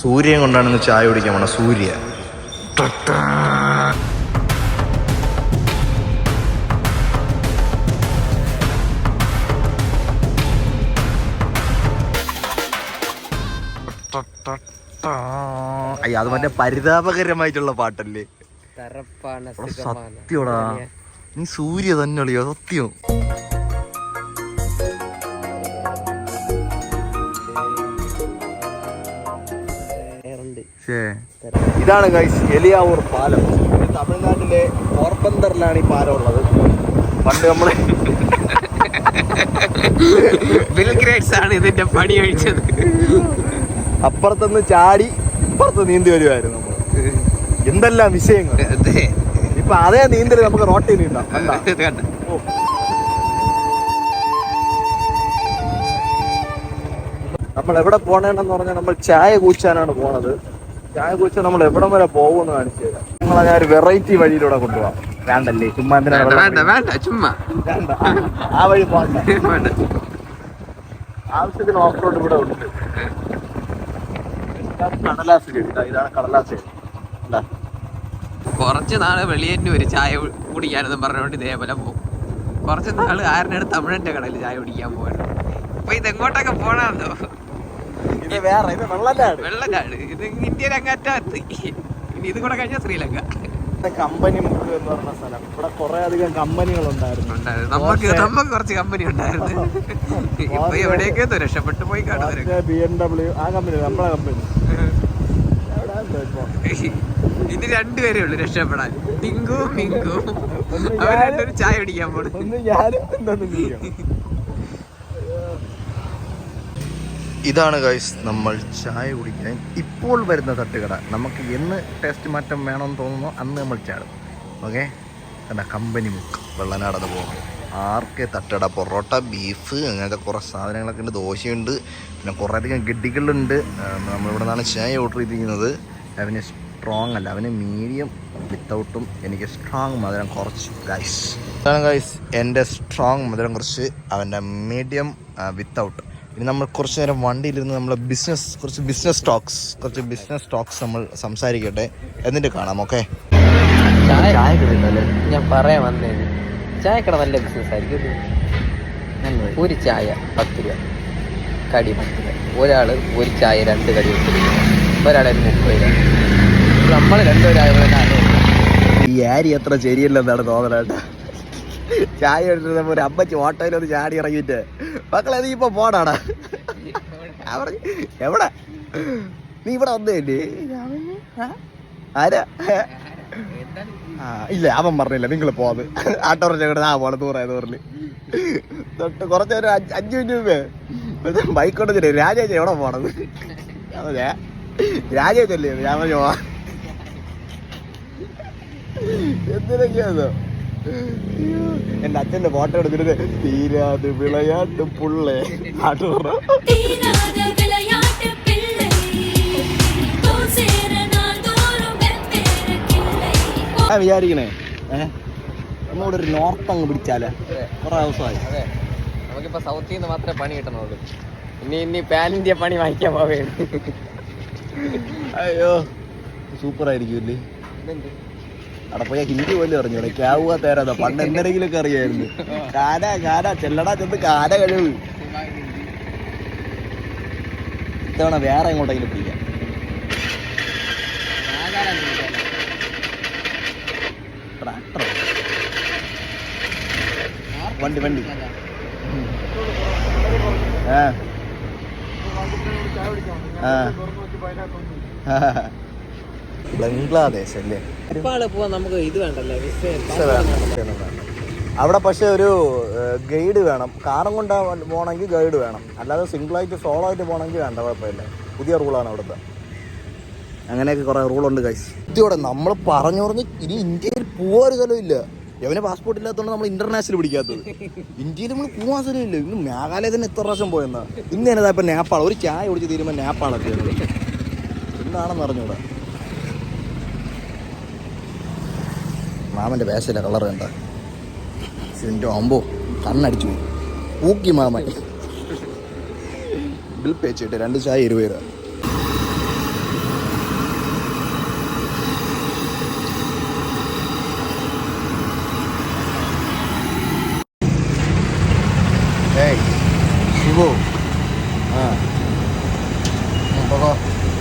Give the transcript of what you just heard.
സൂര്യൻ കൊണ്ടാണ് ഇന്ന് ചായ കുടിക്കാൻ പോണ. സൂര്യ അയ്യ, അത് മറ്റേ പരിതാപകരമായിട്ടുള്ള പാട്ടല്ലേ? സത്യോടാ, നീ സൂര്യ തന്നെ അളിയോ, സത്യം. ഇതാണ് ഗൈസ് എലിയാവൂർ പാലം. തമിഴ്നാട്ടിലെ പോർബന്തറിലാണ് ഈ പാലം ഉള്ളത്. പണ്ട് നമ്മള് ആണ് ഇതിന്റെ പണി കഴിച്ചത്. അപ്പുറത്തുനിന്ന് ചാടി ഇപ്പുറത്ത് നീന്തി വരുമായിരുന്നു നമ്മൾ. എന്തെല്ലാം വിഷയങ്ങൾ. ഇപ്പൊ അതേ നീന്തല് നമുക്ക് റോട്ടിൽ നീന്താം. നമ്മൾ എവിടെ പോണേന്ന് പറഞ്ഞാൽ നമ്മൾ ചായ കൂച്ചാനാണ് പോണത്. ചായ കുടിച്ചാൽ നമ്മൾ എവിടം വരെ പോകുമെന്ന് കാണിച്ചു തരാം. നിങ്ങളെ ഞാൻ ഒരു വെറൈറ്റി വഴിയിലൂടെ കൊണ്ടുപോകാം. വേണ്ടല്ലേ, ചുമ്മാ ചുമ്മാ ആ വഴി പോകണ്ട. ആവശ്യത്തിന് ഓഫ് റോഡ് ഇവിടെ ഉണ്ട്. കടലാസ് ചെടി, ഇതാണ് കടലാസ് ചെടി. കുറച്ച് നാള് വെളിയേറ്റു ഒരു ചായ കുടിക്കാനെന്നും പറഞ്ഞുകൊണ്ട് ഇതേപോലെ പോകും. കുറച്ച് നാള് ആരുടെ തമിഴന്റെ കടയിൽ ചായ കുടിക്കാൻ പോകണം. അപ്പൊ ഇതെങ്ങോട്ടൊക്കെ പോണോ? ഇത് വേറെ, ഇത് വെള്ളനാട്. ഇത് ഇന്ത്യയിൽ അങ്ങാറ്റത്ത്. ഇനി ഇത് കൂടെ കഴിഞ്ഞാൽ ശ്രീലങ്ക. കമ്പനി മുക്ക് എന്ന് പറഞ്ഞ സ്ഥലം. ഇവിടെ കുറെ അധികം കമ്പനികൾ ഉണ്ടായിരുന്നു. നമുക്ക് കുറച്ച് കമ്പനി ഉണ്ടായിരുന്നു. ഇപ്പൊ എവിടെയൊക്കെ രക്ഷപ്പെട്ടു പോയി കാണുന്നത്. BMW ആ കമ്പനി, നമ്മളെ കമ്പനി. ഇനി രണ്ടുപേരേ ഉള്ളു രക്ഷപ്പെടാൻ, ടിങ്കുവും മിങ്കുവും. അവർ രണ്ടൊരു ചായ കുടിക്കാൻ പോണു. ഇതാണ് ഗൈസ് നമ്മൾ ചായ കുടിക്കാൻ ഇപ്പോൾ വരുന്ന തട്ടുകട. നമുക്ക് എന്ന് ടേസ്റ്റ് മാറ്റം വേണമെന്ന് തോന്നുന്നു അന്ന് നമ്മൾ ചാടും. ഓക്കെ, എന്താ കമ്പനി മുക്ക് വെള്ളനാടന്ന് പോകുന്നത്. ആർക്കെ തട്ടുകട, പൊറോട്ട, ബീഫ്, അങ്ങനത്തെ കുറേ സാധനങ്ങളൊക്കെ ഉണ്ട്. ദോശയുണ്ട്, പിന്നെ കുറേ അധികം ഗഡികളുണ്ട്. നമ്മളിവിടെ നിന്നാണ് ചായ ഓർഡർ ചെയ്തിരിക്കുന്നത്. അവന് സ്ട്രോങ് അല്ല, അവന് മീഡിയം വിത്തൗട്ടും, എനിക്ക് സ്ട്രോങ് മധുരം കുറച്ച്. ഗൈസ് ഇതാണ് ഗൈസ് എൻ്റെ സ്ട്രോങ് മധുരം കുറച്ച്, അവൻ്റെ മീഡിയം വിത്തൗട്ട്. ഇനി നമ്മൾ കുറച്ച് നേരം വണ്ടിയിലിരുന്ന് നമ്മളെ കുറച്ച് ബിസിനസ് ടോക്സ് നമ്മൾ സംസാരിക്കട്ടെ, എന്നിട്ട് കാണാം. ഓക്കെ, ചായ കിട്ടില്ലേ? ഞാൻ പറയാൻ വന്നേന്, ചായക്കട നല്ല ബിസിനസ് ആയിരിക്കും. ഒരു ചായ 10 രൂപ, കടി 10 രൂപ. ഒരാള് ഒരു ചായ 2 കടി വെച്ചിരിക്കും. ഒരാളെ 30 രൂപ. നമ്മൾ രണ്ടുപേരായതുകൊണ്ടാണ് ഈ ആരി അത്ര ശരിയല്ലെന്നാണ് തോന്നണേട്ടാ. ചായ എടുത്തപ്പോ ഒരു അമ്മച്ചി ഓട്ടോയിലൊന്ന് ചാടി ഇറങ്ങിയിട്ട്, മക്കളെ നീ ഇപ്പൊ പോടാടാ. എവിടെ നീ ഇവിടെ വന്നേല്ലേ? ആരാ? ഇല്ല, അവൻ പറഞ്ഞില്ല നിങ്ങൾ പോന്ന്. ആട്ടോറിന്റെ ആ പോണ 100 തൊട്ട് കുറച്ചൊരു 5 മിനിറ്റ് ബൈക്ക് കൊണ്ടില്ലേ. രാജേജ് എവിടെ പോണത്? അതെ, രാജേജല്ലേ? ഞാൻ പറഞ്ഞു എന്തിനൊക്കെയാണോ എന്റെ അച്ഛന്റെ ഫോട്ടോ എടുത്തിട്ട് തീരാതെ വിളയാട്ട് പുള്ളേ പാട്ട് വിചാരിക്കണേ. നമ്മളിവിടെ ഒരു നോർത്ത് അങ്ങ് പിടിച്ചാലേ. കുറെ ദിവസമായി. നമുക്കിപ്പോ സൗത്തിൽ നിന്ന് മാത്രമേ പണി കിട്ടണുള്ളൂ. ഇനി പാൻ ഇന്ത്യ പണി വാങ്ങിക്കാൻ പോവുകയാണ്. അയ്യോ, സൂപ്പർ ആയിരിക്കും. അവിടെ പോയാൽ ഹിന്ദി പോലും അറിഞ്ഞൂടെ. ക്യാവുക തേരാതാ. പണ്ട് എന്തെങ്കിലുമൊക്കെ അറിയായിരുന്നു. കാന ചെല്ലടാ ചെന്ന് കാന കഴിവ്. ഇത്തവണ വേറെ എങ്ങോട്ടെങ്കിലും പിടിക്കാം. ട്രാക്ടർ, വണ്ടി ബംഗ്ലാദേശ് അല്ലേ? നമുക്ക് ഇത് വേണ്ടല്ലേ, അവിടെ പക്ഷെ ഒരു ഗൈഡ് വേണം. കാറും കൊണ്ട് പോകണമെങ്കിൽ ഗൈഡ് വേണം. അല്ലാതെ സിംഗിളായിട്ട് സോളോ ആയിട്ട് പോകണമെങ്കിൽ വേണ്ട, കുഴപ്പമില്ല. പുതിയ റൂളാണ് അവിടുത്തെ. അങ്ങനെയൊക്കെ കുറെ റൂളുണ്ട് ഗൈസ്. ഇതോടെ നമ്മൾ പറഞ്ഞ് ഇനി ഇന്ത്യയിൽ പോകാൻ ഒരു സ്ഥലമില്ല. എവന് പാസ്പോർട്ട് ഇല്ലാത്തതുകൊണ്ട് നമ്മൾ ഇന്റർനാഷണൽ പിടിക്കാത്തത്. ഇന്ത്യയിൽ നമ്മൾ പോകാൻ സ്ഥലമില്ല. ഇന്ന് മേഘാലയ തന്നെ എത്ര പ്രാവശ്യം പോയെന്നാ. ഇന്ന് എന്നതാ ഇപ്പം നേപ്പാൾ. ഒരു ചായ കുടിച്ച് തീരുമ്പോൾ നേപ്പാളൊക്കെ എന്താണെന്ന് അറിഞ്ഞൂടാ. മാമൻ്റെ വേഷയിലെ കളർ കണ്ട സിൻ്റെ അമ്പോ കണ്ണടിച്ചു പോയി. പൂക്കി മാമൻ. ബിൽ പേ ചെയ്തിട്ട് 2 ചായ 20 രൂപ. ഏയ് ശിവു ആ പോകോ